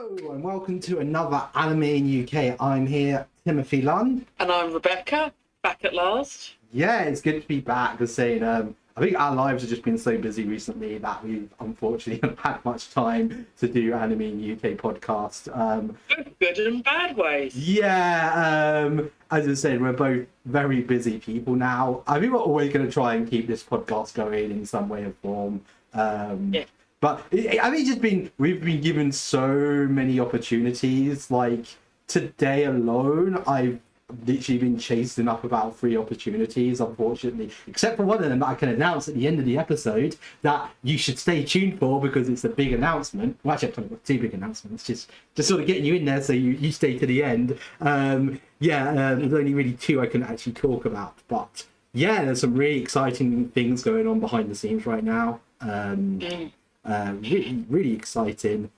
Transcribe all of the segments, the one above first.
Hello and welcome to another Anime in UK. I'm here, Timothy Lunn. And I'm Rebecca, back at last. Yeah, it's good to be back. As saying, I think our lives have just been so busy recently that we've unfortunately haven't had much time to do Anime in UK podcast. Both good and bad ways. Yeah, as I said, we're both very busy people now. I think we're always going to try and keep this podcast going in some way or form. Yeah. But I mean, we've been given so many opportunities. Like today alone, I've literally been chasing up about 3 opportunities, unfortunately, except for one of them that I can announce at the end of the episode that you should stay tuned for because it's a big announcement. Well, actually, I've kind of got 2 big announcements, just sort of getting you in there so you stay to the end. There's only really 2 I can actually talk about, but yeah, there's some really exciting things going on behind the scenes right now. Really exciting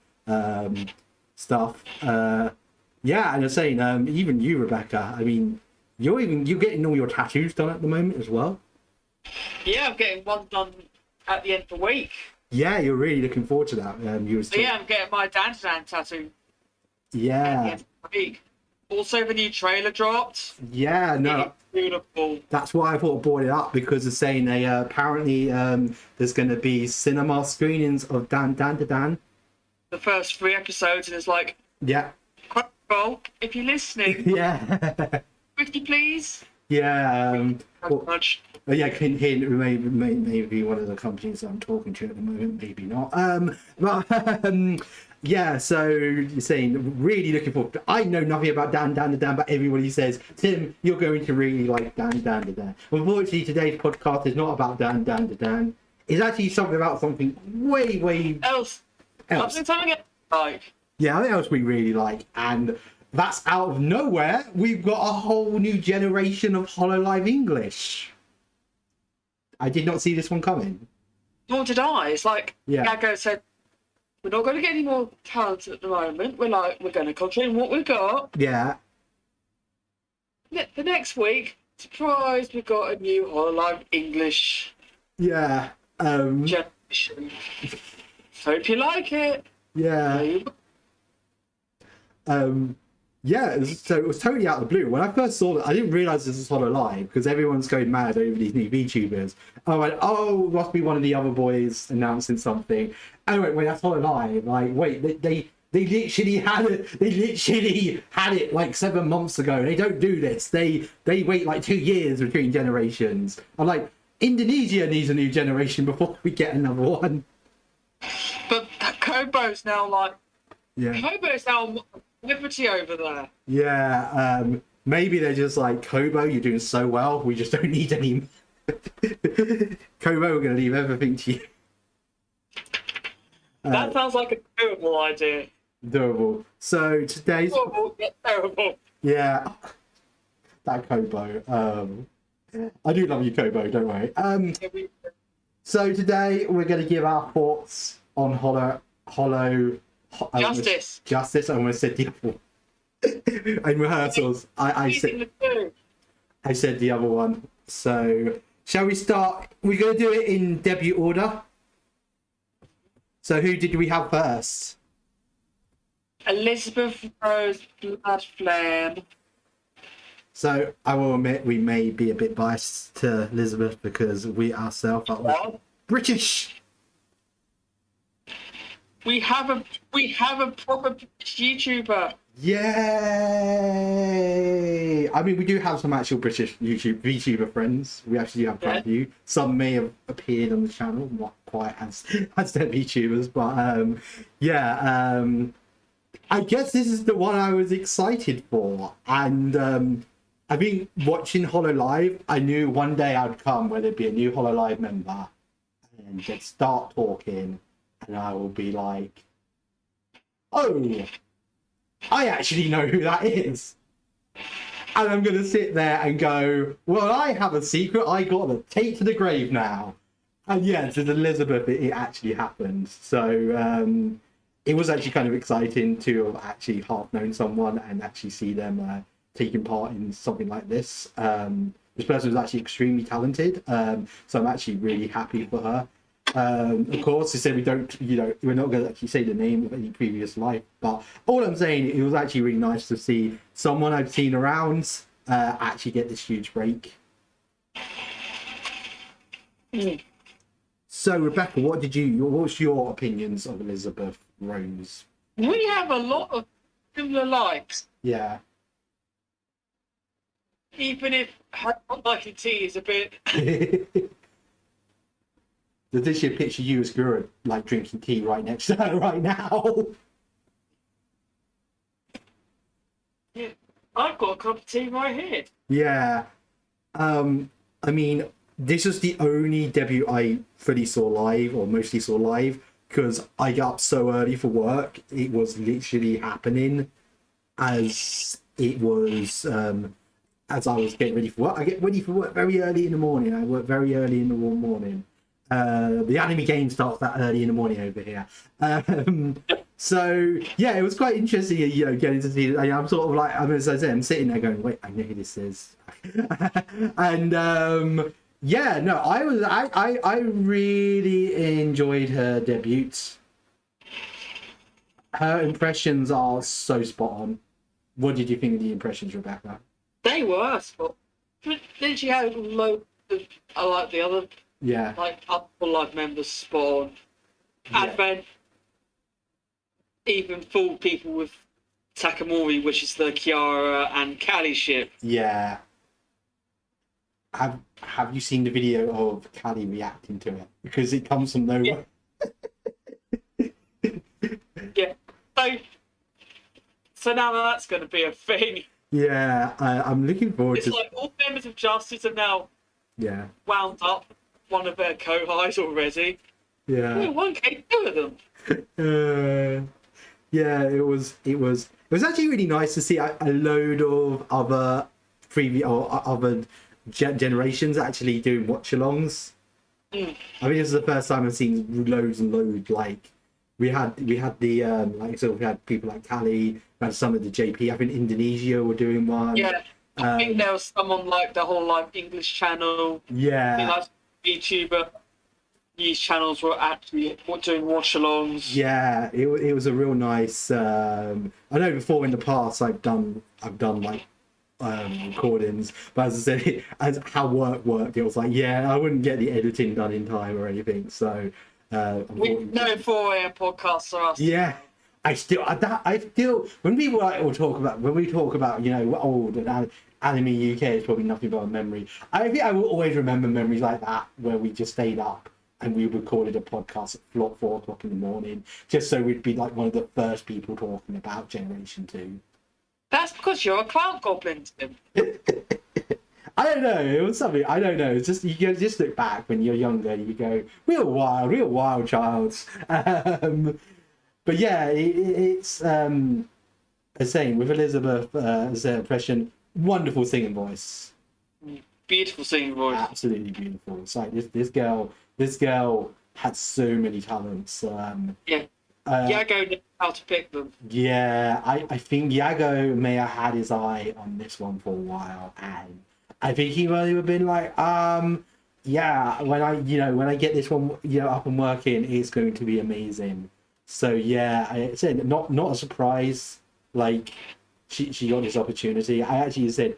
stuff. Yeah, and I'm saying, even you, Rebecca, I mean, you're getting all your tattoos done at the moment as well. Yeah, I'm getting one done at the end of the week. Yeah, you're really looking forward to that. I'm getting my Dan tattoo. Yeah. At the end of the week. Also, the new trailer dropped. Yeah, no. It's beautiful. That's why I thought I brought it up, because they're saying they apparently there's going to be cinema screenings of Dan. The first 3 episodes, and it's like, yeah. Well, if you're listening, Yeah. 50, please. Yeah. Much. Yeah, hint, maybe one of the companies I'm talking to at the moment, maybe not. Yeah, so you're saying really looking forward. I know nothing about Dan, but everybody says, Tim, you're going to really like Dan. Unfortunately, today's podcast is not about Dan. It's actually something about something way else. Something like. Yeah, something else we really like, and that's out of nowhere. We've got a whole new generation of Hololive English. I did not see this one coming. Nor did I. It's like, Gago said, we're not going to get any more talent at the moment. We're going to concentrate on what we've got. Yeah. The next week, surprise, we've got a new Hololive English. Yeah. Generation. Hope you like it. Yeah. So it was totally out of the blue. When I first saw it, I didn't realise this was Hololive because everyone's going mad over these new VTubers. I went, oh, must be one of the other boys announcing something. And I went, wait, that's Hololive. Like, wait, they literally had it. They literally had it like 7 months ago. They don't do this. They wait like 2 years between generations. I'm like, Indonesia needs a new generation before we get another one. But Kobo's now like, yeah. Kobo's now liberty over there. Yeah, maybe they're just like, Kobo, you're doing so well, we just don't need any. Kobo, we're going to leave everything to you. That sounds like a doable idea. Doable. So today's... Doable, yet terrible. Yeah. That Kobo. I do love you, Kobo, don't worry. So today we're going to give our thoughts on Justice. I almost said the other one. In rehearsals, I said the other one. So shall we start? We're going to do it in debut order. So who did we have first? Elizabeth Rose Bloodflame. So I will admit we may be a bit biased to Elizabeth because we ourselves are British. We have a proper YouTuber. Yay! I mean, we do have some actual British VTuber friends. We actually do have quite a few. Some may have appeared on the channel, not quite as their VTubers, but I guess this is the one I was excited for. And I think watching Hololive, I knew one day I'd come where there'd be a new Hololive member and they'd start talking. And I will be like, oh, I actually know who that is. And I'm going to sit there and go, well, I have a secret I got to take to the grave now. And yes, with Elizabeth, it actually happened. So it was actually kind of exciting to have actually half known someone and actually see them taking part in something like this. This person was actually extremely talented. So I'm actually really happy for her. Of course, they said we don't, we're not going to actually say the name of any previous life. But all I'm saying, it was actually really nice to see someone I've seen around actually get this huge break. So, Rebecca, what's your opinions of Elizabeth Rose? We have a lot of similar likes. Yeah. Even if her not liking tea is a bit. Does this year picture you as good, like drinking tea right next to her right now? Yeah, I've got a cup of tea right here. Yeah. I mean, this was the only debut I fully saw live, or mostly saw live, because I got up so early for work. It was literally happening as it was, as I was getting ready for work. I get ready for work very early in the morning. I work very early in the morning. The anime game starts that early in the morning over here. So yeah, it was quite interesting, getting to see it. I'm sort of like, as I said, I'm sitting there going, wait, I know who this is. And yeah, no, I really enjoyed her debut. Her impressions are so spot on. What did you think of the impressions, Rebecca? They were spot. Then she had loads of, I like the other. Yeah. Like other Hololive members spawn. Yeah. And then even fooled people with Takamori, which is the Kiara and Callie ship. Yeah. Have you seen the video of Callie reacting to it? Because it comes from nowhere. Yeah. So now that's going to be a thing. Yeah, I'm looking forward to. It's like all members of Justice have now wound up one of their co-highs already. Yeah. Yeah, 1K, two of them. Yeah, it was actually really nice to see a load of other other generations actually doing watch-alongs. I mean, this is the first time I've seen loads and loads. Like we had the we had people like Callie, we had some of the JP. I think Indonesia were doing one. Yeah, I think there was someone like the Hololive English channel. Yeah, I think like YouTuber. These channels were actually doing watch-alongs. Yeah, it was a real nice. I know before in the past I've done like recordings, but as I said, as how work worked, it was like I wouldn't get the editing done in time or anything. So no 4 AM podcasts are us. Yeah, I still when we talk about old and anime UK is probably nothing but a memory. I think I will always remember memories like that where we just stayed up and we recorded a podcast at 4 o'clock in the morning, just so we'd be like one of the first people talking about Generation 2. That's because you're a cloud goblin, Tim. I don't know. It was something. I don't know. It's just you just look back when you're younger. You go, real wild childs. But yeah, it's the same with Elizabeth as her impression. Wonderful singing voice. Beautiful singing voice. Absolutely beautiful. It's like this girl had so many talents. Yago knows how to pick them. Yeah, I think Yago may have had his eye on this one for a while, and I think he really would have been like, when I get this one, up and working, it's going to be amazing. So yeah, I said not a surprise. Like she got this opportunity. I actually said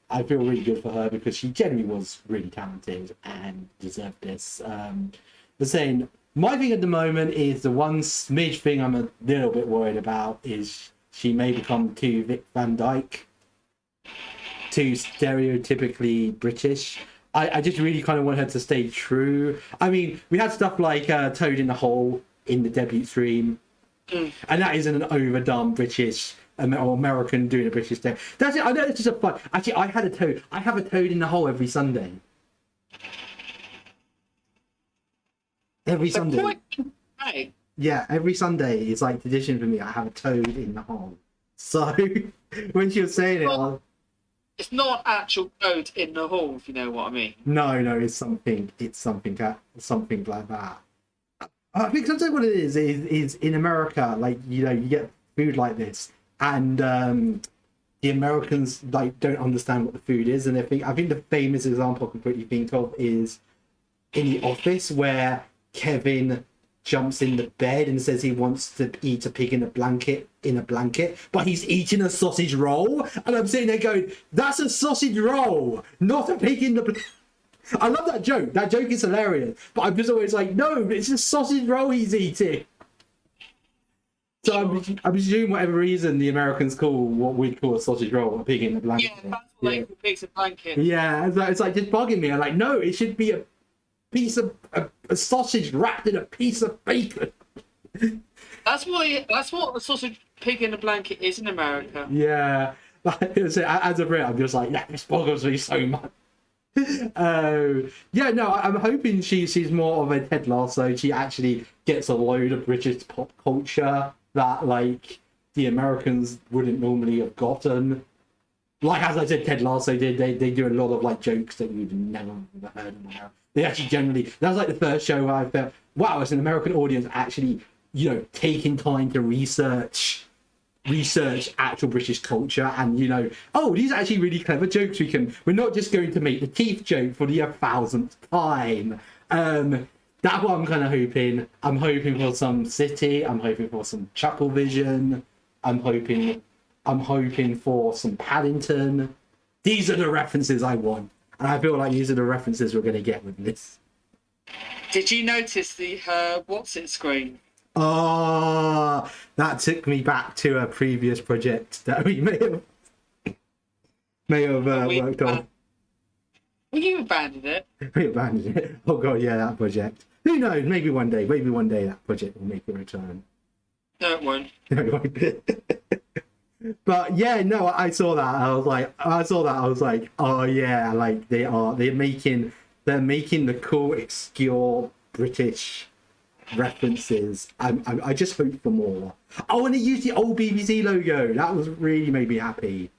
I feel really good for her because she genuinely was really talented and deserved this. The saying. My thing at the moment is the one smidge thing I'm a little bit worried about is she may become too Vic Van Dyke, too stereotypically British. I just really kind of want her to stay true. I mean, we had stuff like Toad in the Hole in the debut stream, and that isn't an overdone British or American doing a British thing. That's it. I know it's just a fun. Actually, I have a Toad in the Hole every Sunday. Every Sunday. Yeah, every Sunday is like tradition for me. I have a Toad in the Hole. So when she was saying it, it's not actual Toad in the hole, if you know what I mean. No, it's something like that. I think sometimes what it is in America, like you get food like this, and the Americans like don't understand what the food is, and I think the famous example I can quickly think of is in The Office, where Kevin jumps in the bed and says he wants to eat a pig in a blanket, but he's eating a sausage roll, and I'm sitting there going, that's a sausage roll, not a pig in the blanket. I love that joke. That joke is hilarious, but I'm just always like, no, it's a sausage roll he's eating. So I'm assuming whatever reason the Americans call what we call a sausage roll a pig in a blanket. Yeah, that's what they call pigs in blanket. Yeah, it's like just bugging me. I'm like, no, it should be a piece of a sausage wrapped in a piece of bacon. That's what a sausage pig in a blanket is in America. Yeah, as a Brit, I'm just like, yeah, this boggles me so much. Yeah, no, I'm hoping she's more of a Ted Lasso. She actually gets a load of British pop culture that like the Americans wouldn't normally have gotten. Like as I said, Ted Lasso did. They do a lot of like jokes that you'd never ever heard of before. They actually generally, that was like the first show where I felt, wow, as an American audience actually, you know, taking time to research actual British culture, and you know, oh, these are actually really clever jokes. We're not just going to make the teeth joke for the 1,000th time. That's what I'm kind of hoping. I'm hoping for some City. I'm hoping for some Chuckle Vision. I'm hoping for some Paddington. These are the references I want, and I feel like these are the references we're going to get with this. Did you notice the what's it screen? Oh, that took me back to a previous project that we may have worked on. Well, you abandoned it. We abandoned it. Oh god, yeah, that project. Who knows? Maybe one day that project will make a return. No, it won't. No, it won't. But yeah, no, I saw that. I was like, oh yeah, like they're making the cool, obscure British references. I just hope for more. Oh, and they used the old BBC logo. That was really made me happy.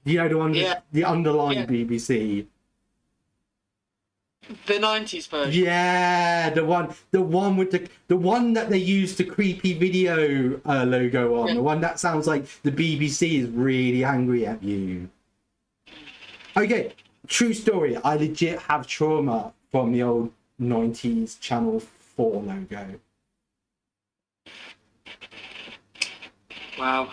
You know, the one, the underlined BBC. The 90s version. Yeah, the one with the one that they used the creepy video logo on. Yeah. The one that sounds like the BBC is really angry at you. Okay, true story. I legit have trauma from the old 90s Channel 4 logo. Wow.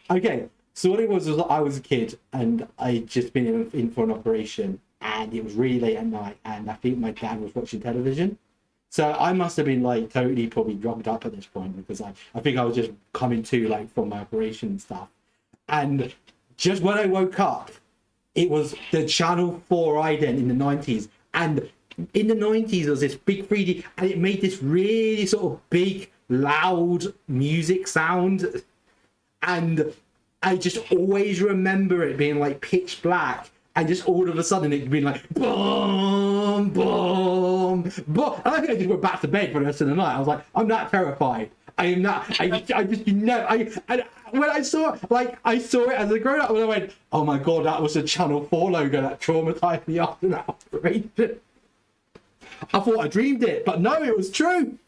Okay, so what it was I was a kid and I'd just been in for an operation, and it was really late at night, and I think my dad was watching television. So I must have been like totally probably drugged up at this point, because I think I was just coming to like from my operation and stuff. And just when I woke up, it was the Channel 4 ident in the 90s. And in the 90s, there was this big 3D, and it made this really sort of big, loud music sound. And I just always remember it being like pitch black, and just all of a sudden it being like boom, boom, boom. And I think I just went back to bed for the rest of the night. I was like, I'm not terrified. I am not. I just, you know, when I saw it as a grown up, and I went, oh my god, that was a Channel 4 logo that traumatized me after that operation. I thought I dreamed it, but no, it was true.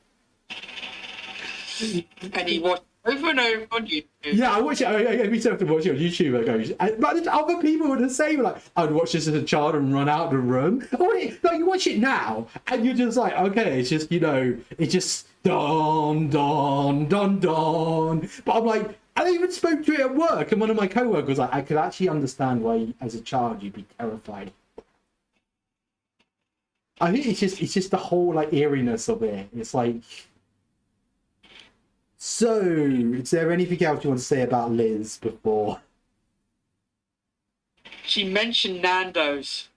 And he watched over and over on YouTube. Yeah, I watch it every time I watch it on YouTube. I go, but other people were the same. Like, I'd watch this as a child and run out of the room. Like, you watch it now, and you're just like, okay, it's just, you know, it's just don don don don. But I'm like, I even spoke to it at work, and one of my co-workers was like, I could actually understand why, as a child, you'd be terrified. I think it's just the whole like eeriness of it. It's like. So, is there anything else you want to say about Liz before? She mentioned Nando's.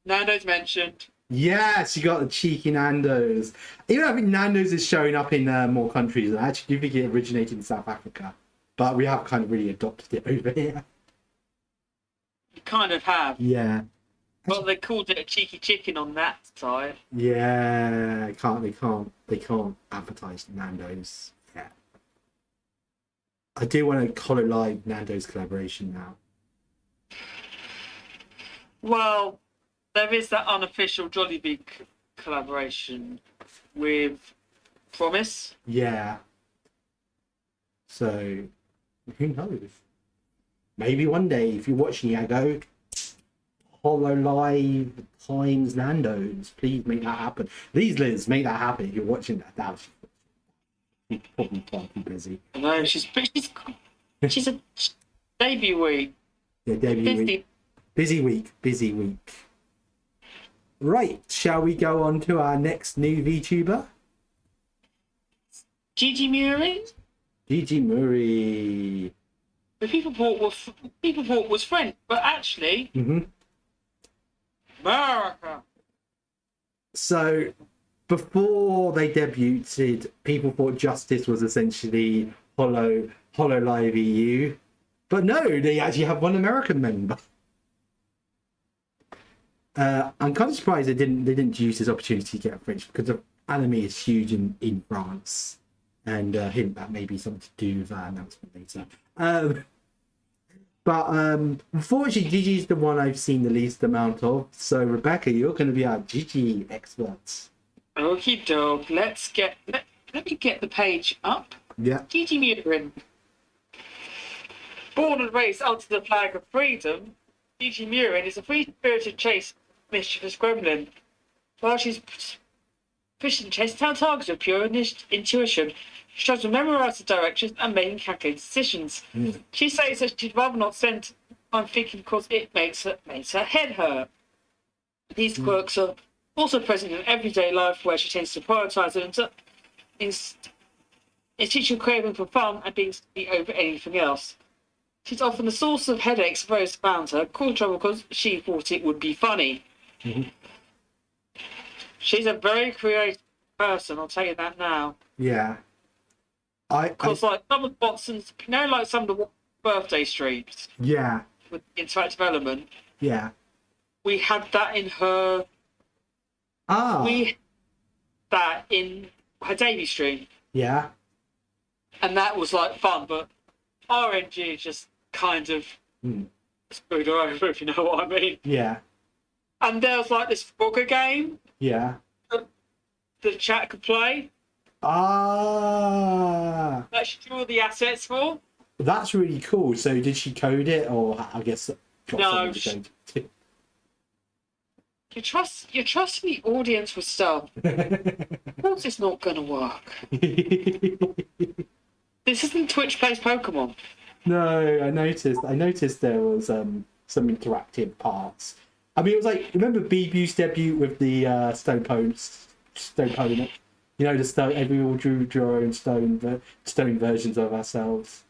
Nando's mentioned. Yeah, she got the cheeky Nando's. Even I think Nando's is showing up in more countries. I actually do think it originated in South Africa, but we have kind of really adopted it over here. You kind of have. Yeah. Well, they called it a cheeky chicken on that side. Yeah, they can't advertise Nando's. Yeah. I do want a Hololive Nando's collaboration now. Well, there is that unofficial Jollibee collaboration with Promise. Yeah. So, who knows? Maybe one day, if you're watching Yago, Hololive times Nando's. Please make that happen. Please, Liz, make that happen. If you're watching that now, she's probably far too busy. No, she's a debut week. Yeah, debut week. Busy week. Right, shall we go on to our next new VTuber? Gigi Murin. Gigi Murin. The people thought was French, but actually, America. So, before they debuted, people thought Justice was essentially Hololive EU, but no, they actually have one American member. I'm kind of surprised they didn't use this opportunity to get a French, because the anime is huge in France, and hint that may be something to do with that announcement later. But unfortunately, Gigi's the one I've seen the least amount of. So Rebecca, you're going to be our Gigi expert. Okie doke. Let me get the page up. Yeah. Gigi Murin. Born and raised under the flag of freedom, Gigi Murin is a free-spirited, chaste, mischievous gremlin. While she's fishing chase down targets with pure intuition, she tries to memorise the directions and making calculated decisions. She says that she'd rather not spend time thinking because it makes her head hurt. These quirks are also present in everyday life, where she tends to prioritise them in teaching craving for fun and being silly over anything else. She's often the source of headaches for those around her, causing trouble because she thought it would be funny. She's a very creative person, I'll tell you that now. Yeah. Because like some of Watson's, like some of the birthday streams. Yeah. With interactive element. Yeah. We had that in her. We had that in her debut stream. Yeah. And that was like fun, but RNG just kind of screwed her over, if you know what I mean. Yeah. And there was like this Frogger game. Yeah. That the chat could play. That she drew all the assets for. That's really cool. So did she code it, or I guess no? You trust the audience with stuff. Of course, it's not going to work. This isn't Twitch plays Pokemon. No, I noticed there was some interactive parts. I mean, it was like, remember BBU's debut with the stone opponent? You know, the stone. We all drew our own stone versions of ourselves.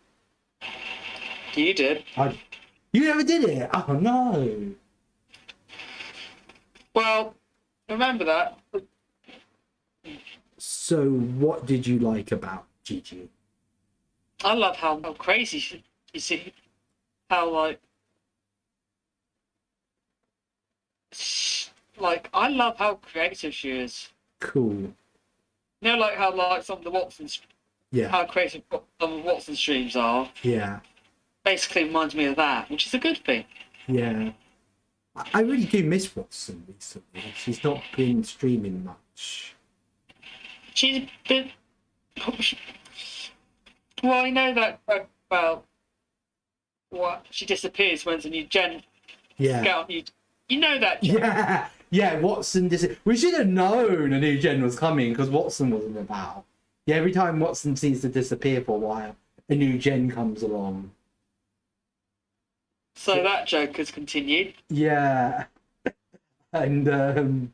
You did. You never did it. Oh no. Well, remember that. So, what did you like about Gigi? I love how crazy she is. How I love how creative she is. Cool. You know, like how some of the Watsons, how creative some of Watson's streams are. Yeah. Basically reminds me of that, which is a good thing. Yeah. I really do miss Watson recently. She's not been streaming much. She's been. Well, I know that about what she disappears when there's a new gen. Yeah. You know that. Gen. Yeah. Watson we should have known a new gen was coming because Watson wasn't about. Yeah. Every time Watson seems to disappear for a while, a new gen comes along. So that joke has continued. Yeah. And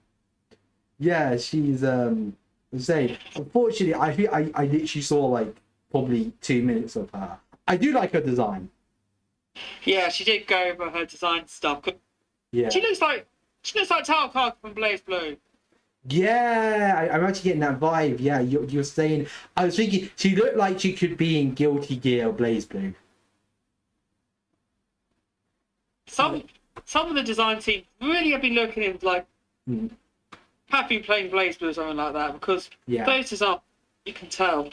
yeah, she's saying. Unfortunately, I literally saw like probably 2 minutes of her. I do like her design. Yeah, she did go over her design stuff. Yeah. She looks like Tao Clark from Blaze Blue. Yeah, I'm actually getting that vibe. Yeah, you're saying. I was thinking she looked like she could be in Guilty Gear or Blaze Blue. Some of the design team really have been looking in like happy playing Blaze Blue or something like that, because those designs, you can tell.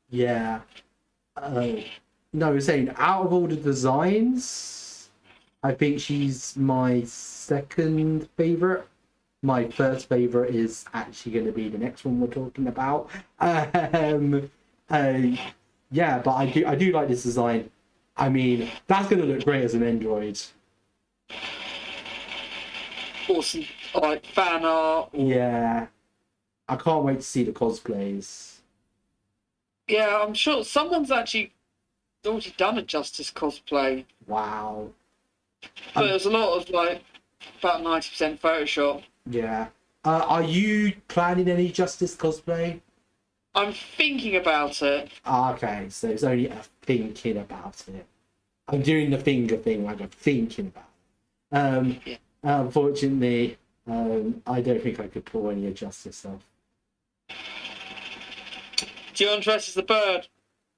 Yeah. No, I was saying out of all the designs, I think she's my second favorite. My first favorite is actually going to be the next one we're talking about. Yeah, but I do like this design. I mean, that's going to look great as an android. or some like fan art. Or, Yeah, I can't wait to see the cosplays. yeah, I'm sure someone's actually already done a Justice cosplay, Wow. but there's a lot of like about 90% Photoshop. Yeah. Are you planning any Justice cosplay? I'm thinking about it. Okay, so it's only a thinking about it. I'm doing the finger thing, like I'm thinking about it. Yeah. Unfortunately, I don't think I could pull any of Justice off. Do you want to dress as the bird?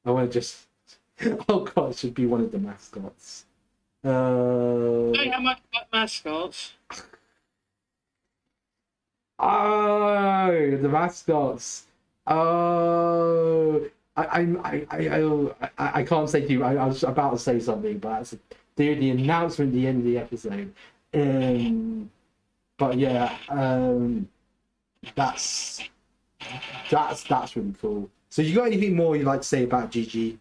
I want to just. Oh god, it should be one of the mascots. Don't have much about mascots. Oh, the mascots. Oh, I can't say to you. I was about to say something, but that's the announcement at the end of the episode. But yeah, that's really cool. So you got anything more you'd like to say about Gigi?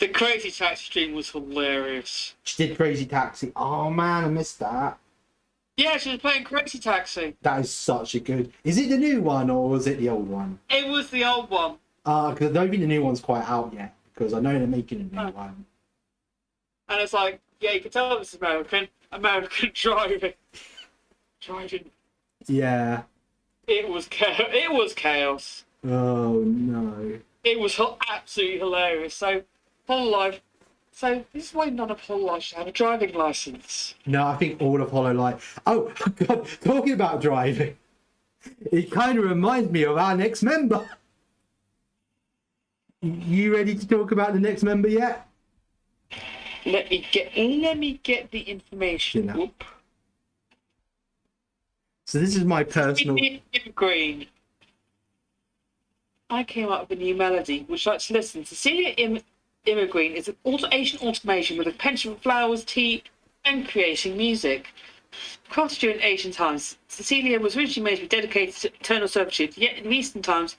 The Crazy Taxi stream was hilarious. She did Crazy Taxi. Oh man, I missed that. Yeah, she was playing Crazy Taxi. That is such a good. Is it the new one or was it the old one? It was the old one. Because I don't think the new one's quite out yet. Because I know they're making a new one. And it's like, yeah, you can tell this is American driving. Yeah. It was chaos. It was chaos. Oh no. It was absolutely hilarious. So, Hololive. So this is why none of Hololive should have a driving license. No, I think all of Hololive. Oh god, talking about driving, it kind of reminds me of our next member. You ready to talk about the next member yet? Let me get the information. You know. So this is my personal. Immergreen. I came up with a new melody. Would you like to listen? Cecilia Immergreen is an Asian automation with a penchant for flowers, tea, and creating music. Crafted during ancient times, Cecilia was originally made to be dedicated to eternal servitude, yet in recent times,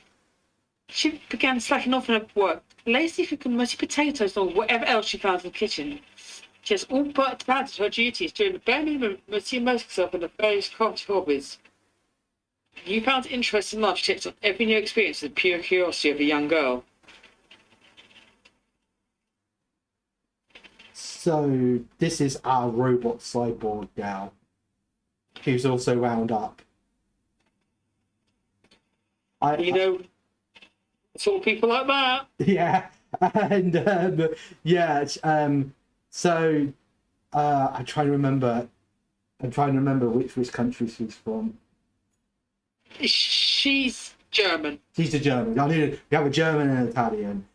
she began slacking off in her work, lazy cooking mushy potatoes or whatever else she found in the kitchen. She has all but abandoned her duties during the bare minimum to immerse herself in the various crafty hobbies. You found interest in life. She takes on every new experience with the pure curiosity of a young girl. So this is our robot cyborg gal, who's also wound up. Sort of people like that. Yeah, and yeah, so I'm trying to remember. Which country she's from. She's German. She's a German. I knew we have a German and an Italian.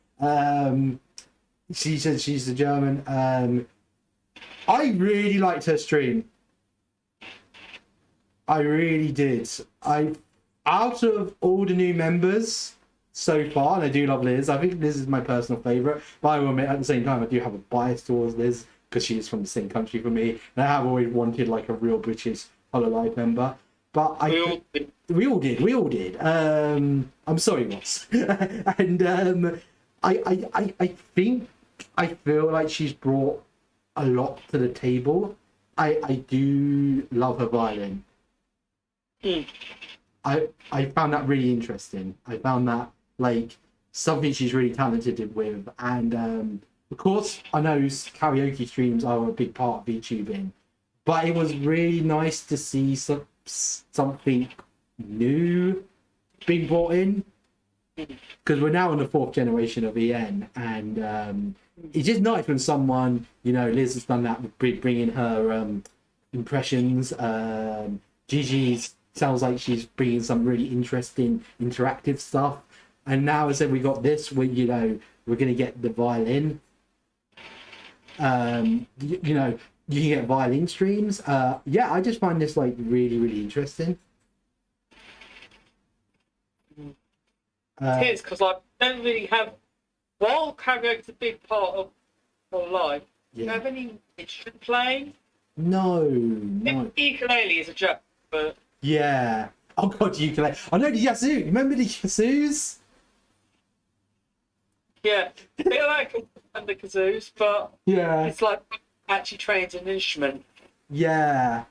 She said she's a German. I really liked her stream. I really did. Out of all the new members so far, and I do love Liz. I think Liz is my personal favourite. But I will admit, at the same time, I do have a bias towards Liz because she's from the same country for me, and I have always wanted like a real British Hololive member. But we all did. I'm sorry, Ross. And I feel like she's brought a lot to the table. I do love her violin. I found that really interesting. I found that like something she's really talented with, and of course I know karaoke streams are a big part of VTubing, but it was really nice to see something new being brought in, because we're now on the 4th generation of EN, and it's just nice when someone, Liz has done that with bringing her impressions. Gigi's sounds like she's bringing some really interesting interactive stuff, and now as I said, we got this where we're going to get the violin. You can get violin streams. Yeah, I just find this like really, really interesting. It is, because I don't really have. While karaoke's a big part of my life, do you have any instrument playing? No. Ukulele is a joke, but. Yeah. Oh god, ukulele. I know the Yazoo. Remember the Yazoos? Yeah, they're like the kazoos, but yeah, it's like actually trained an instrument. Yeah.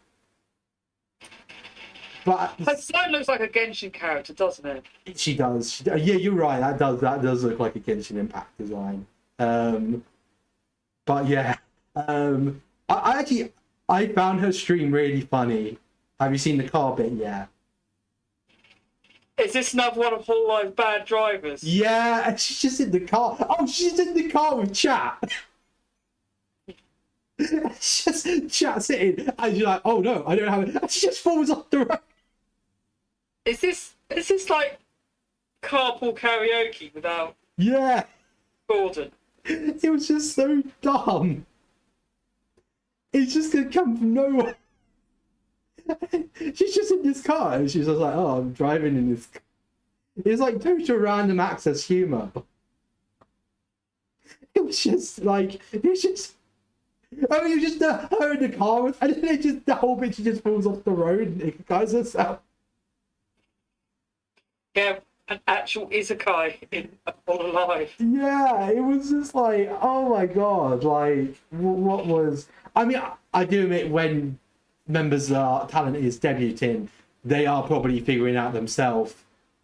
But Her son looks like a Genshin character, doesn't it? she does. Yeah, you're right. That does look like a Genshin Impact design. But yeah, I actually I found her stream really funny. Have you seen the car bit yet? Is this another one of Hololive bad drivers? Yeah, and she's just in the car. Oh, she's in the car with chat. It's just chat sitting, and you're like, oh no, I don't have it. And she just falls off the road. Is this like carpool karaoke without Yeah, Gordon? it was just so dumb. It's just gonna come from nowhere. She's just in this car, and she's just like, oh, I'm driving in this car. It's like total random access humor. It was just like, it was just. Oh, you just her in the car, and then the whole bitch just falls off the road and it guys herself. Yeah, an actual isekai in Hololive. Yeah, it was just like, oh my god, like what was? I mean, I do admit when members of talent is debuting, they are probably figuring out themselves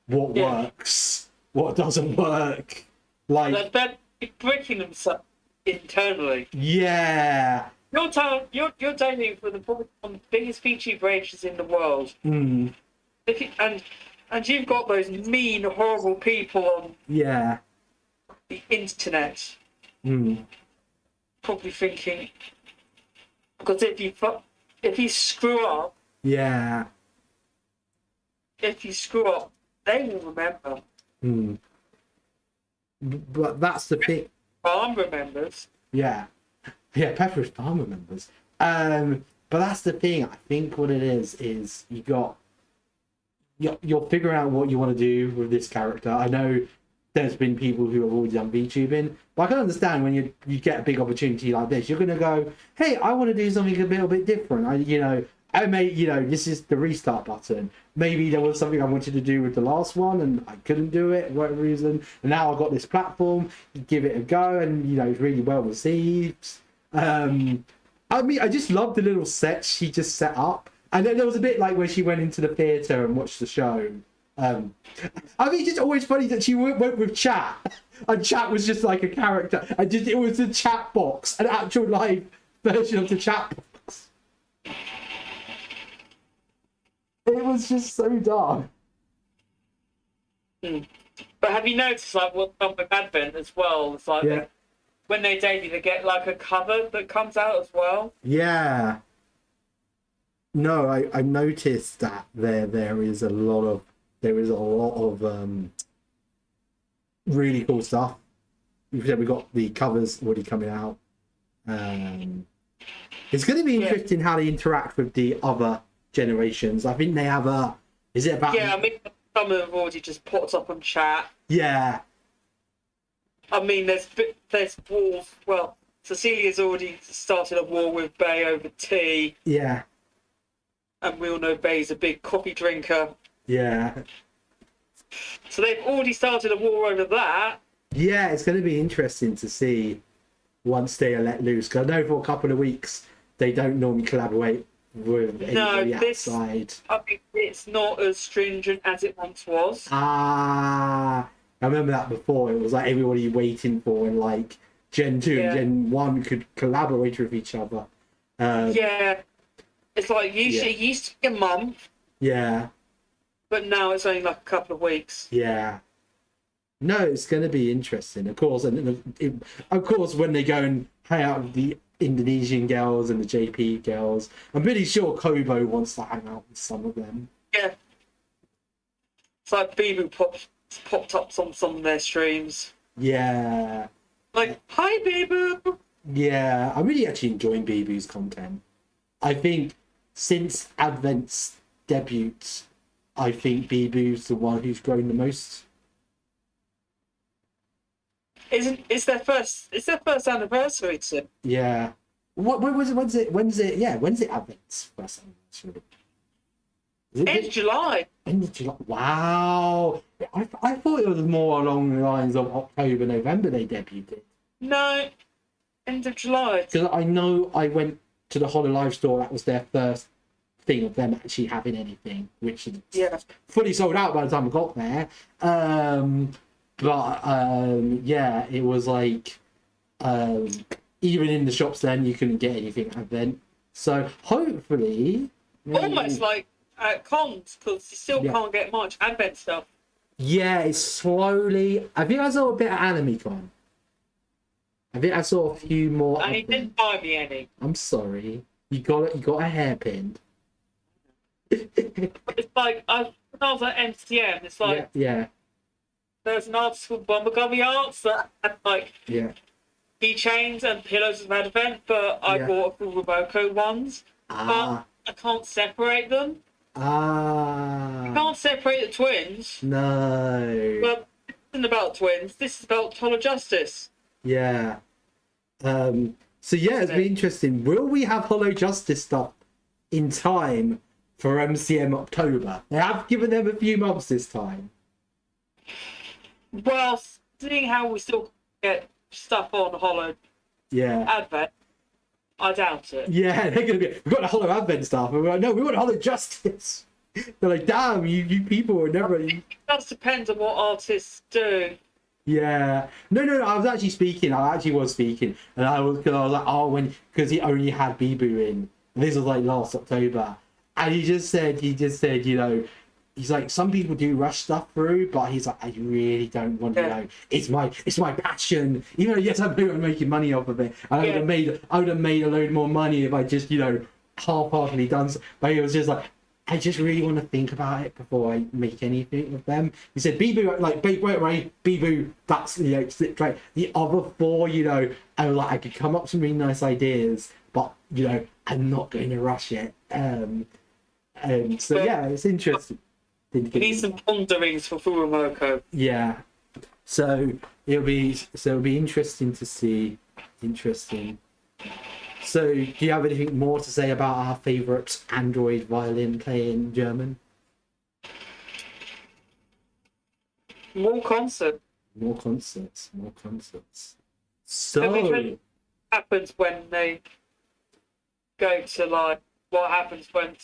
what works, what doesn't work. Like They're breaking themselves internally. yeah. You're debuting for one of the biggest VTuber agencies in the world. Mm. And you've got those mean, horrible people on Yeah. the internet Mm. probably thinking, because if you screw up, Yeah. they will remember. Mm. But that's the thing. Farm remembers. Yeah. Yeah, Pepperidge Farm remembers. But that's the thing. I think what it is you're figuring out what you want to do with this character. I know there's been people who have already done VTubing, but I can understand when you get a big opportunity like this, you're going to go, hey, I want to do something a little bit different. This is the restart button. Maybe there was something I wanted to do with the last one and I couldn't do it for whatever reason. And now I've got this platform, give it a go, and it's really well received. I just love the little set she just set up. And then there was a bit like where she went into the theatre and watched the show. It's just always funny that she went with chat. And chat was just like a character. It was a chat box, an actual live version of the chat box. It was just so dumb. But have you noticed, like, what's done with Advent as well? It's like when they debut, they get like a cover that comes out as well. Yeah. No, I noticed that there is a lot of really cool stuff. We got the covers already coming out. It's going to be interesting how they interact with the other generations. I think they have is it about? Yeah, I mean, some of them have already just popped up on chat. Yeah. I mean, there's wars. Well, Cecilia's already started a war with Bay over tea. Yeah. And we all know Bay's a big coffee drinker. Yeah. So they've already started a war over that. Yeah, it's going to be interesting to see once they are let loose. Because I know for a couple of weeks they don't normally collaborate with anybody outside. I think it's not as stringent as it once was. I remember that before. It was like everybody waiting for when like Gen 2 and Gen 1 could collaborate with each other. It's like usually it used to be a month. Yeah. But now it's only like a couple of weeks. Yeah. No, it's going to be interesting. Of course, when they go and hang out with the Indonesian girls and the JP girls, I'm pretty sure Kobo wants to hang out with some of them. Yeah. It's like Bibu popped up on some of their streams. Yeah. Like, hi, Bibu! Yeah, I'm really actually enjoying Bibu's content. I think since Advent's debut, I think Bibu's the one who's grown the most. It's their first anniversary, Tim. Yeah. When's it Advent's first anniversary? End of July. End of July. Wow. I thought it was more along the lines of October, November they debuted. No. End of July. Because I know I went to the Hololive store, that was their first thing of them actually having anything, which is Yeah. fully sold out by the time I got there. Yeah, it was like even in the shops then you couldn't get anything Advent. So hopefully, Almost like at cons, because you still Yeah. can't get much Advent stuff. yeah, it's slowly. I think I saw a bit of AnimeCon. I think I saw a few more. And he of them. didn't buy me any. I'm sorry. You got a hairpin. It's like, when I was at MCM, it's like, yeah. there's an artist called Bumblegummy Arts that had like Yeah. keychains and pillows of Advent, but I Yeah. bought a few Roboco ones. Ah. But I can't separate them. I Ah. can't separate the twins. No. But this isn't about twins. This is about Hollow Justice. Yeah. So yeah, it's been interesting. Will we have Hollow Justice stuff in time for MCM October? They have given them a few months this time. Well, seeing how we still get stuff on Hollow Yeah. Advent, I doubt it. Yeah, they're gonna be. We've got the Hollow Advent stuff, and we're like, no, we want Hollow Justice. They're like, damn, you people are never. It does depend on what artists do. Yeah. No. I was actually speaking. I actually was speaking, and I was like, oh, because he only had Bibu in. And this was like last October, and he just said, you know, he's like, some people do rush stuff through, but he's like, I really don't want, you know, it's my passion. Even though yes, I'm making money off of it. And I would have made a load more money if I just, you know, half-heartedly done. But he was just like, I just really want to think about it before I make anything of them. He said, Bibu, like, wait, Bibu, that's, you know, right. The other four, you know, I was like, I could come up with some really nice ideas, but, you know, I'm not going to rush it. So, yeah, it's interesting. We need some ponderings for Furumoko. Yeah. So, it'll be interesting to see. Interesting. So, do you have anything more to say about our favourite Android violin playing German? More concert. More concerts. So, what happens when they go to, like, what happens when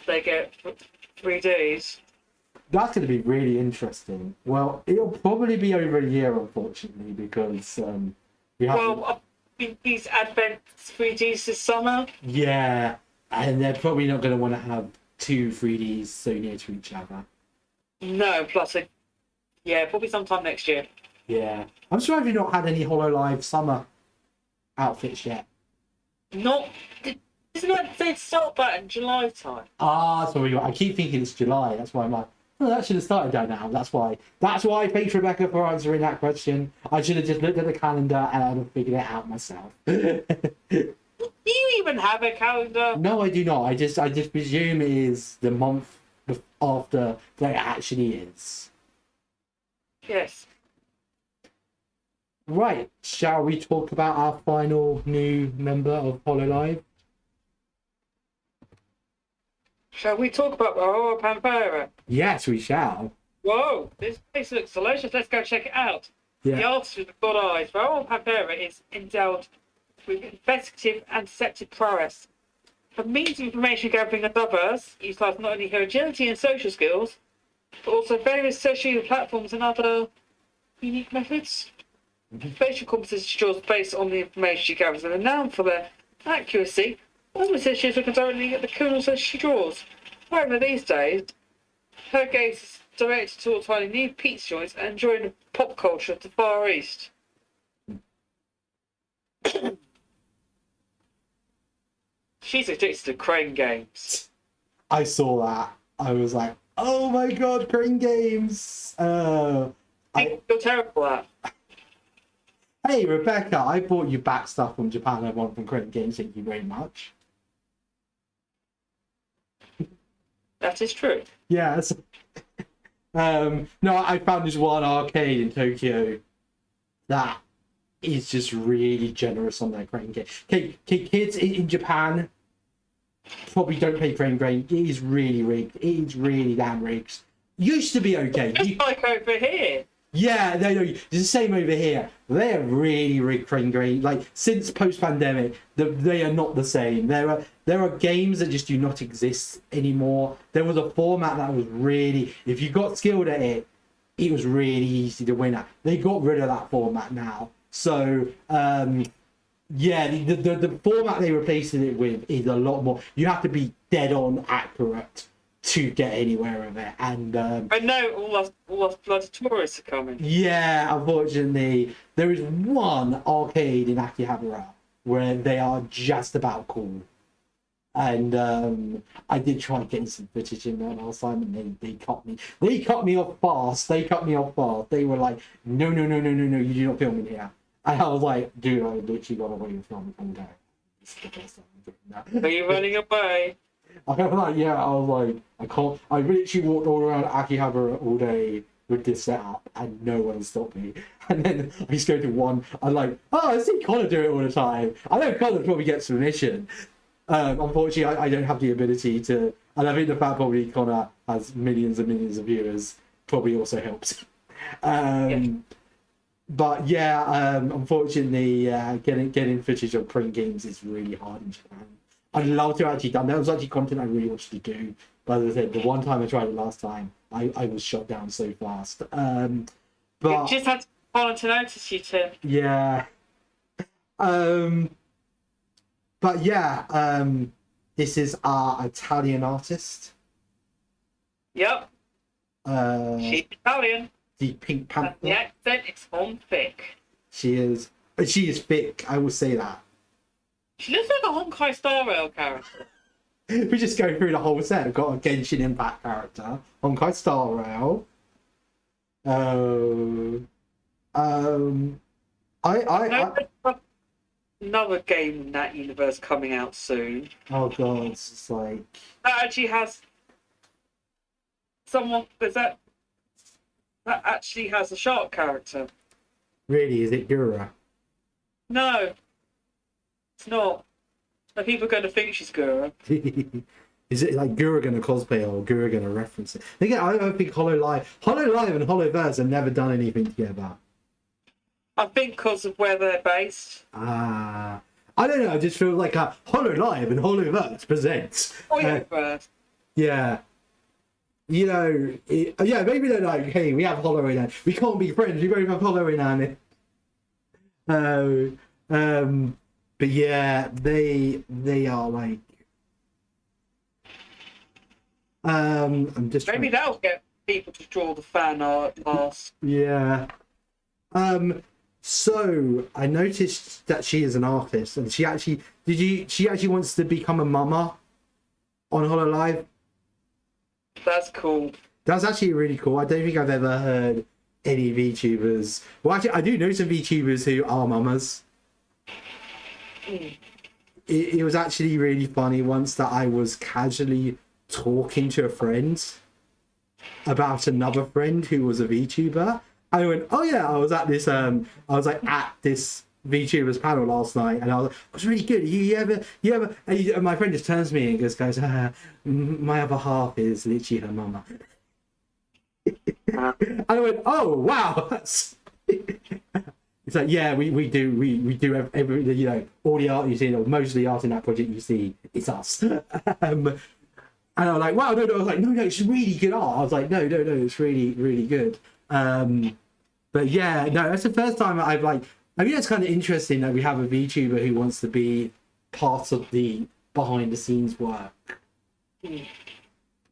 they get 3Ds? That's going to be really interesting. Well, it'll probably be over a year, unfortunately, because we have these Advent 3Ds this summer. Yeah, and they're probably not going to want to have two 3Ds so near to each other. No, plus, probably sometime next year. Yeah. I'm surprised we've not had any Hololive summer outfits yet. Isn't it they start that in July time? Sorry, I keep thinking it's July. That's why I'm like, well, that should have started by now. That's why. Thanks, Rebecca, for answering that question. I should have just looked at the calendar and I'd have figured it out myself. Do you even have a calendar? No, I do not. I just presume it is the month after that it actually is. Yes. Right. Shall we talk about our final new member of Hololive? Shall we talk about Raora Panthera? Yes, we shall. Whoa, this place looks delicious. Let's go check it out. Yeah. The artist with the good eyes. Raora Panthera is endowed with investigative and deceptive prowess. Her means of information gathering are diverse, utilising not only her agility and social skills, but also various social media platforms and other unique methods. Facial competency skills based on the information she gathers and are renowned for their accuracy. Almost says she's looking directly at the criminals as she draws. However, these days, her gaze is directed towards finding new pizza joints and enjoying the pop culture of the Far East. She's addicted to crane games. I saw that. I was like, oh my god, Crane Games! You're terrible at. Hey, Rebecca, I bought you back stuff from Japan. I want from Crane Games. Thank you very much. That is true. Yes. No, I found this one arcade in Tokyo that is just really generous on their crane game. Kids in Japan probably don't play crane game. It is really rigged. It is really damn rigged. Used to be okay. It's like over here. Yeah, no, it's the same over here. They're really recreating. Like since post-pandemic, they are not the same. There are games that just do not exist anymore. There was a format that was really, if you got skilled at it, it was really easy to win at. They got rid of that format now. So yeah, the format they replaced it with is a lot more. You have to be dead on accurate to get anywhere with it, and I know all us bloody tourists are coming. yeah, unfortunately, there is one arcade in Akihabara where they are just about cool, and I did try getting some footage in there last time, and they cut me. They cut me off fast. They were like, no, you do not film in here. And I was like, dude, I literally got away with filming all day. This is the first time I'm doing that. Are you running away? I was like, yeah, I was like, I can't. I literally walked all around Akihabara all day with this setup, and no one stopped me. And then I just go to one. I'm like, oh, I see Connor do it all the time. I know Connor probably gets permission. Unfortunately, I don't have the ability to, and I think the fact probably Connor has millions and millions of viewers probably also helps. But yeah, unfortunately, getting footage of print games is really hard in Japan. I'd love to have actually done that. Was actually content I really wanted to do, but as I said, the one time I tried it last time, I was shot down so fast. But you just had to to notice you two. Yeah. But yeah, this is our Italian artist. Yep. She's Italian. The Pink Panther. The accent is on thick. She is thick. I will say that. She looks like a Honkai Star Rail character. We just go through the whole set. We've got a Genshin Impact character, Honkai Star Rail. Another game in that universe coming out soon. Oh god, it's like That actually has someone. That actually has a shark character. really, is it Gura? No, it's not. But people are going to think she's Gura. Is it like Gura gonna cosplay or Gura gonna reference it? Again, I don't think Hololive and Holoverse have never done anything together. I think because of where they're based. I don't know. I just feel like a Hololive and Holoverse presents. Holoverse. Yeah. You know, yeah, maybe they're like, hey, we have Hollow in it. We can't be friends. We both have Hollow in it. But yeah, they are like. I'm just. Maybe that'll get people to draw the fan art last. Yeah. So I noticed that she is an artist, and she actually wants to become a mama on Hololive. That's cool. That's actually really cool. I don't think I've ever heard any VTubers. Well, actually, I do know some VTubers who are mamas. It was actually really funny once that I was casually talking to a friend about another friend who was a VTuber. I went, oh yeah, I was at this at this VTubers panel last night, and I was really good. You ever and my friend just turns to me and goes, my other half is literally her mama. I went, oh wow, that's it's like, yeah, we do every, you know, all the art you see, or most of the art in that project you see, it's us. And I was like, wow, no, I was like, no, it's really good art. I was like, no, it's really, really good. But yeah, no, that's the first time I think it's kind of interesting that we have a VTuber who wants to be part of the behind the scenes work.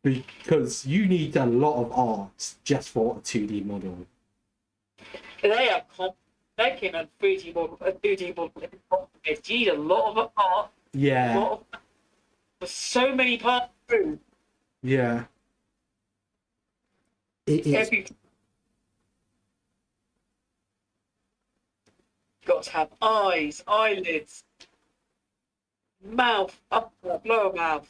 Because you need a lot of art just for a 2D model. They are making a 3D model, you need a lot of art. Yeah. For so many parts through. Yeah. It is. Got to have eyes, eyelids, mouth, upper, lower mouth,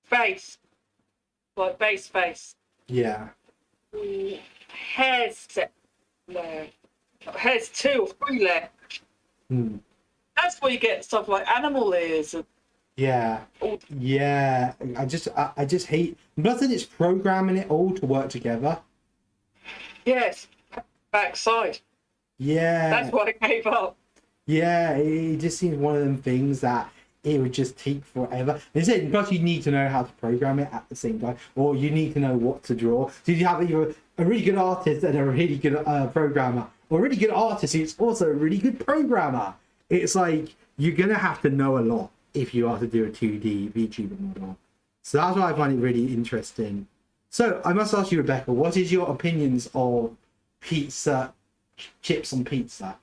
face, like base face. Yeah. Hair's set layer. Hair's 2 or 3 layers. That's where you get stuff like animal ears and Yeah. Yeah. I just hate. Plus, then it's programming it all to work together. Yes, backside. Yeah. That's why I gave up. Yeah. It just seems one of them things that it would just take forever. They said because you need to know how to program it at the same time, or you need to know what to draw. So you have either a really good artist and a really good programmer, or a really good artist who's also a really good programmer. It's like you're gonna have to know a lot if you are to do a 2D VTuber model. So that's why I find it really interesting. So I must ask you, Rebecca, what is your opinions of pizza, chips on pizza?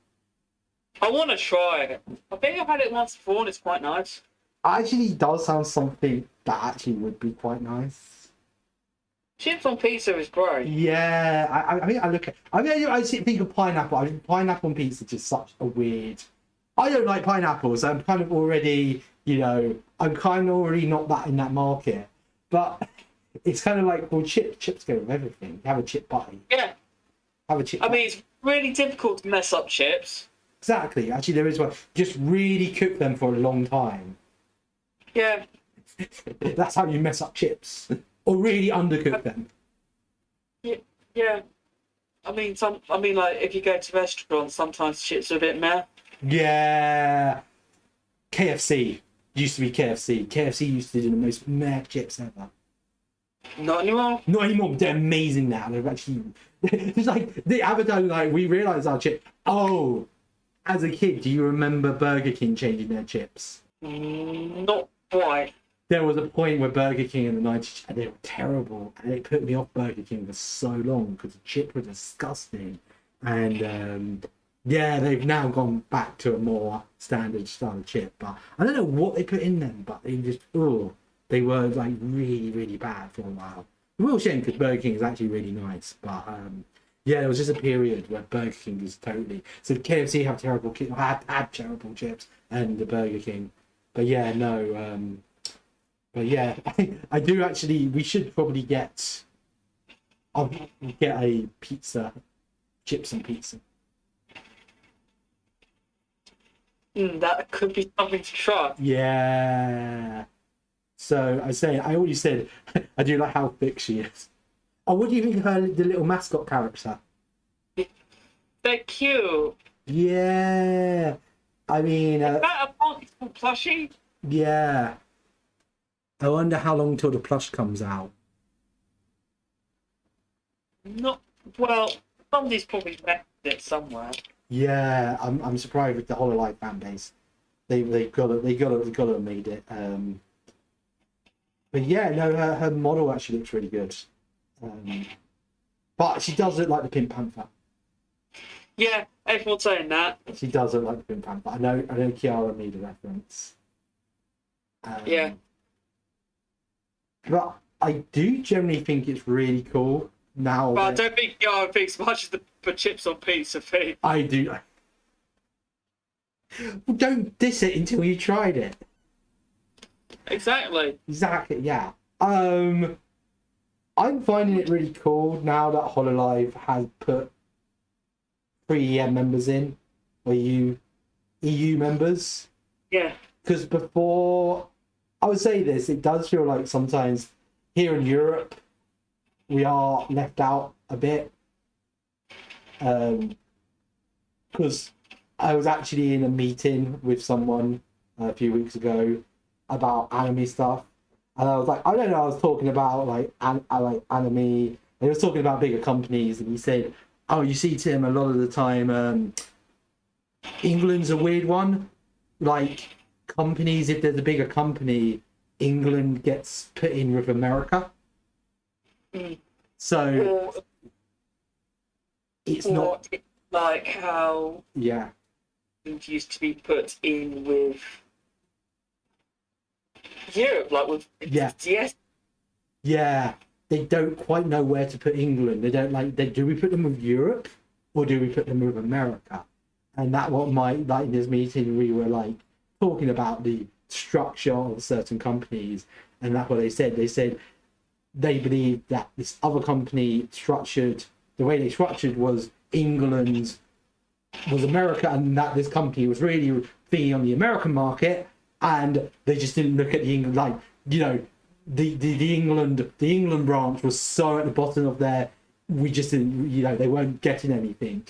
I want to try it. I think I've had it once before and it's quite nice. Actually, does sound something that actually would be quite nice. Chips on pizza is great. Yeah, I mean, I think of pineapple. I mean, pineapple on pizza is just such a weird. I don't like pineapples. I'm kind of already, I'm kind of already not that in that market. But it's kind of like, well, chips go with everything. Have a chip party. Yeah. Have a chip. I mean, it's really difficult to mess up chips. Exactly. Actually, there is one. Just really cook them for a long time. Yeah. That's how you mess up chips, or really undercook them. Yeah. I mean, like if you go to restaurants, sometimes chips are a bit meh. Yeah. KFC used to be KFC. KFC used to do the most meh chips ever. Not anymore. Not anymore. But they're amazing now. They've actually. It's like the advertising. Like we realised our chip. Oh, as a kid, do you remember Burger King changing their chips? Not quite. There was a point where Burger King in the 90s, and they were terrible, and it put me off Burger King for so long because the chips were disgusting. And yeah, they've now gone back to a more standard style chip. But I don't know what they put in them, but they were like really, really bad for a while. A real shame because Burger King is actually really nice, but yeah, there was just a period where Burger King was totally. So KFC had terrible chips, and the Burger King. But yeah, no. But yeah, I do actually. We should probably get. I'll get a pizza, chips and pizza. That could be something to try. Yeah. So I already said I do like how thick she is. Oh, what do you think of the little mascot character? They're cute. Yeah. I mean, Is that a multiple plushie? yeah. I wonder how long till the plush comes out. Not well. Somebody's probably met it somewhere. Yeah, I'm surprised with the Hololive fan base. They got to have made it. But yeah, no, her model actually looks really good. But she does look like the Pink Panther. Yeah, everyone's saying that. She does look like the Pink Panther. I know Kiara made a reference. Yeah. But I do generally think it's really cool now. But I don't think Yara thinks much of the chips on pizza thing. I do. Well, don't diss it until you tried it. Exactly. Exactly, yeah. I'm finding it really cool now that Hololive has put 3 EM members in, or EU members. Yeah. Because before, I would say this, it does feel like sometimes here in Europe, we are left out a bit. Because I was actually in a meeting with someone a few weeks ago about anime stuff, and I was like, I don't know, I was talking about like anime, and he was talking about bigger companies, and he said, oh, you see, Tim, a lot of the time England's a weird one. Like companies, if there's a bigger company, England gets put in with America. So it's not like how it used to be put in with Europe, like with yes. Yeah, they don't quite know where to put England. They don't do we put them with Europe or do we put them with America? And that what in this meeting we were like talking about the structure of certain companies, and that's what they said. They said they believed that this other company the way they structured was England was America, and that this company was really thinking on the American market, and they just didn't look at the England, like, you know, the England branch was so at the bottom of their, we just didn't, you know, they weren't getting anything.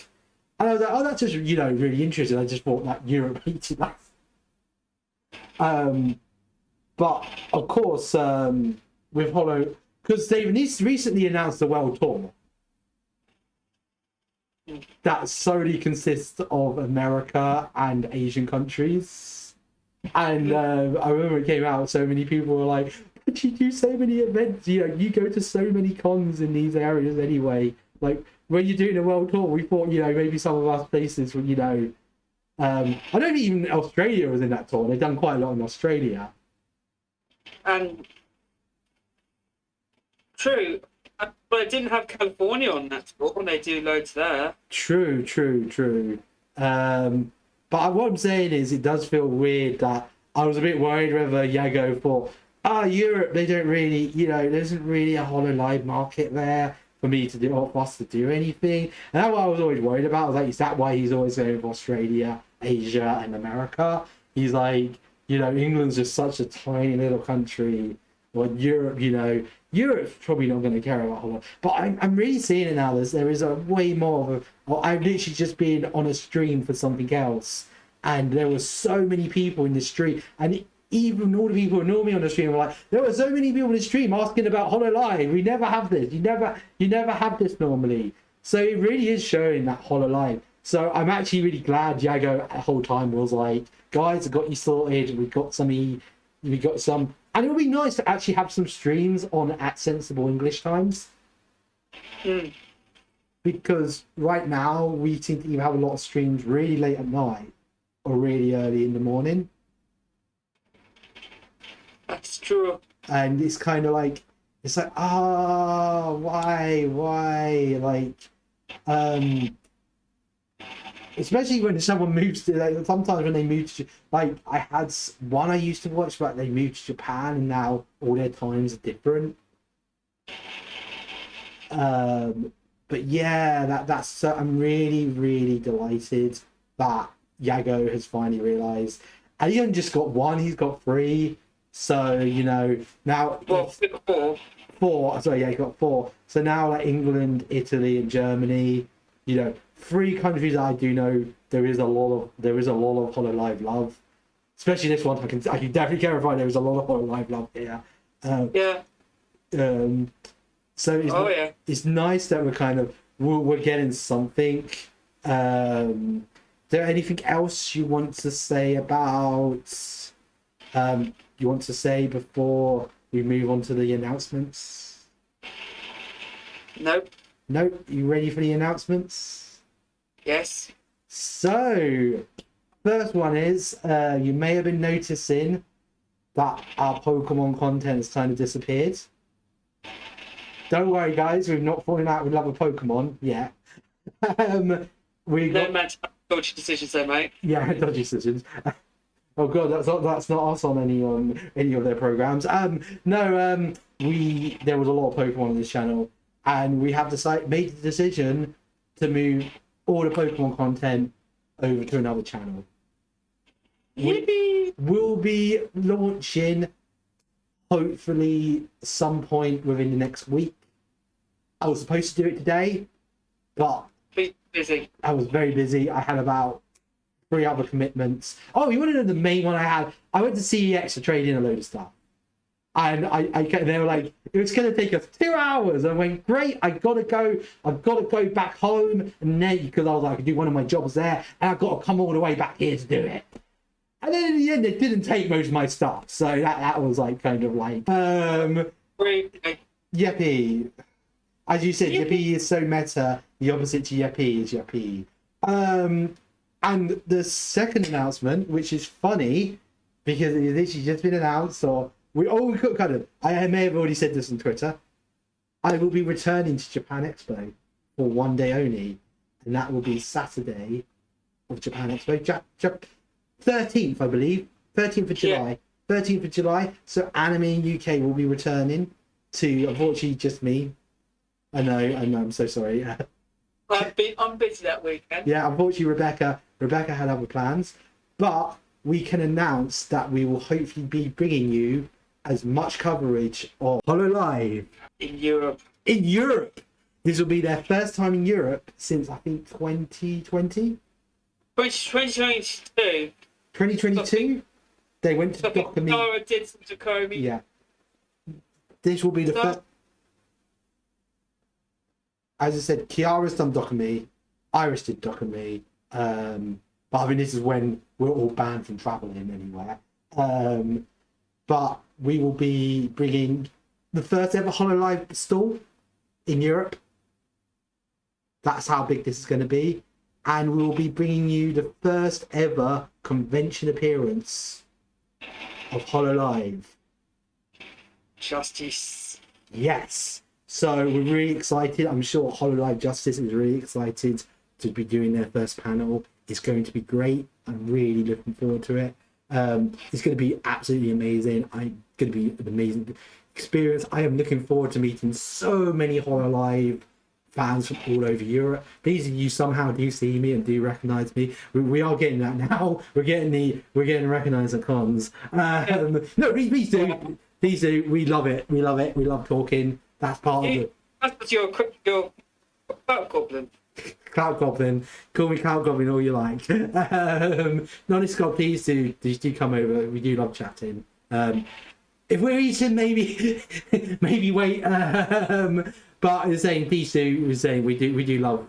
And I was like, oh, that's just, you know, really interesting. I just thought that Europe hated that. But of course, with Hollow, because they recently announced the world tour that solely consists of America and Asian countries. And I remember it came out, so many people were like, but you do so many events, you know, you go to so many cons in these areas anyway. Like, when you're doing a world tour, we thought, you know, maybe some of our places were, you know, I don't think even Australia was in that tour. They've done quite a lot in Australia. And true, but I didn't have California on that tour, and they do loads there. True. But what I'm saying is, it does feel weird that I was a bit worried whether Yago thought, Europe, they don't really, you know, there isn't really a Hololive market there for me to do, or for us to do anything. And that's what I was always worried about. I was like, is that why he's always going with Australia, Asia, and America? He's like, you know, England's just such a tiny little country. Or Europe, you know, Europe's probably not going to care about Hololive. But I'm really seeing it now. There is a way more of a. I've literally just been on a stream for something else, and there were so many people in the stream, and even all the people who know me on the stream were like, there were so many people in the stream asking about Hololive. We never have this. You never have this normally. So it really is showing that Hololive. So I'm actually really glad Yago the whole time was like, guys, I got you sorted. We got some, and it would be nice to actually have some streams on at sensible English times. Because right now we seem to either have a lot of streams really late at night or really early in the morning. That's true. And it's kind of like, it's like, why? Like, especially when someone moves to, like, sometimes when they move to, like, I had one I used to watch, but they moved to Japan and now all their times are different. But yeah, that's so, I'm really delighted that Yago has finally realised. And he hasn't just got one, he's got three. So, you know, now... Well, four. Sorry, yeah, he got four. So now, like, England, Italy, and Germany, you know, 3 countries that I do know there is a lot of Hololive love. Especially this one, I can definitely clarify there is a lot of Hololive love here. Yeah. So it's nice that we're getting something. Is there anything else you want to say about? You want to say before we move on to the announcements? Nope. You ready for the announcements? Yes. So, first one is, you may have been noticing that our Pokemon content has kind of disappeared. Don't worry, guys, we've not fallen out with love of Pokemon yet. No match dodgy decisions there, mate. Yeah, dodgy decisions. Oh god, that's not us on any of their programs. There was a lot of Pokemon on this channel, and we have made the decision to move all the Pokemon content over to another channel. We'll be launching hopefully some point within the next week. I was supposed to do it today, but busy. I was very busy. I had about 3 other commitments. Oh, you want to know the main one I had? I went to CEX to trade in a load of stuff. And they were like, it's going to take us 2 hours. And I went, great, I've got to go back home. And then, because I was like, I could do one of my jobs there. And I've got to come all the way back here to do it. And then in the end, it didn't take most of my stuff. So that was like, kind of like, Yeppy. As you said, Yeppy is so meta. The opposite to Yeppy is Yeppy. And the second announcement, which is funny, because it has literally just been announced, I may have already said this on Twitter. I will be returning to Japan Expo for one day only, and that will be Saturday of Japan Expo, 13th, I believe, 13th of July. Yeah. 13th of July. So Anime in UK will be returning to, unfortunately, just me. I know, I'm so sorry. I'm busy that weekend. Yeah, unfortunately, Rebecca had other plans, but we can announce that we will hopefully be bringing you as much coverage of Hololive In Europe. in Europe. This will be their first time in Europe since, I think, 2020? 2022. 2022? They went to I think Docker Me. Tara did some Takomi. Yeah. This will be the first. As I said, Kiara's done Docker Me. Iris did Docker Me. But I mean, this is when we're all banned from traveling anywhere. But we will be bringing the first ever Hololive stall in Europe. That's how big this is going to be. And we will be bringing you the first ever convention appearance of Hololive. Justice. Yes. So we're really excited. I'm sure Hololive Justice is really excited to be doing their first panel. It's going to be great. I'm really looking forward to it. It's going to be absolutely amazing. I'm going to be an amazing experience. I am looking forward to meeting so many Hololive fans from all over Europe. These of you somehow do see me and do recognize me. We are getting that now. We're getting recognized at cons. No, please do. Please do. We love it. We love it. We love talking. That's part of it. That's your Cloud Goblin. Cloud Goblin. Call me Cloud Goblin all you like. Nonny Scott, please do come over. We do love chatting. If we're eating, maybe wait. But as saying, please do. As saying, we do love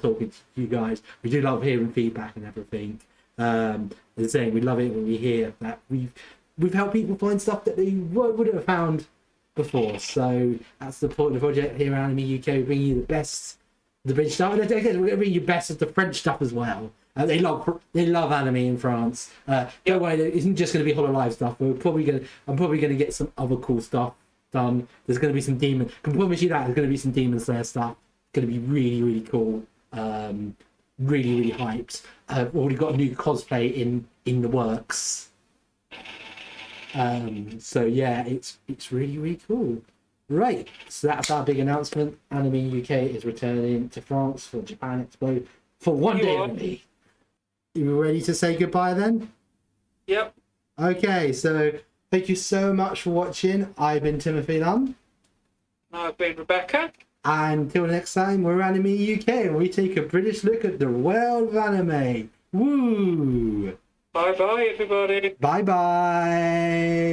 talking to you guys. We do love hearing feedback and everything. As saying, we love it when we hear that we've helped people find stuff that they wouldn't have found before. So that's the point of the project here at Anime UK. We bring you the best, the British stuff, and again, we're going to bring you best of the French stuff as well. They love anime in France. Don't worry, it isn't just going to be Hololive stuff. I'm probably going to get some other cool stuff done. There's going to be some demon. Can promise you that there's going to be some Demon Slayer stuff. It's going to be really, really cool. Really, really hyped. I've already got a new cosplay in the works. So yeah, it's really, really cool. Right, so that's our big announcement. Anime UK is returning to France for Japan Expo for one day only. You ready to say goodbye then? Yep. Okay, so thank you so much for watching. I've been Timothy Lunn. I've been Rebecca. And until next time, we're Anime UK and we take a British look at the world of anime. Woo! Bye bye, everybody. Bye bye.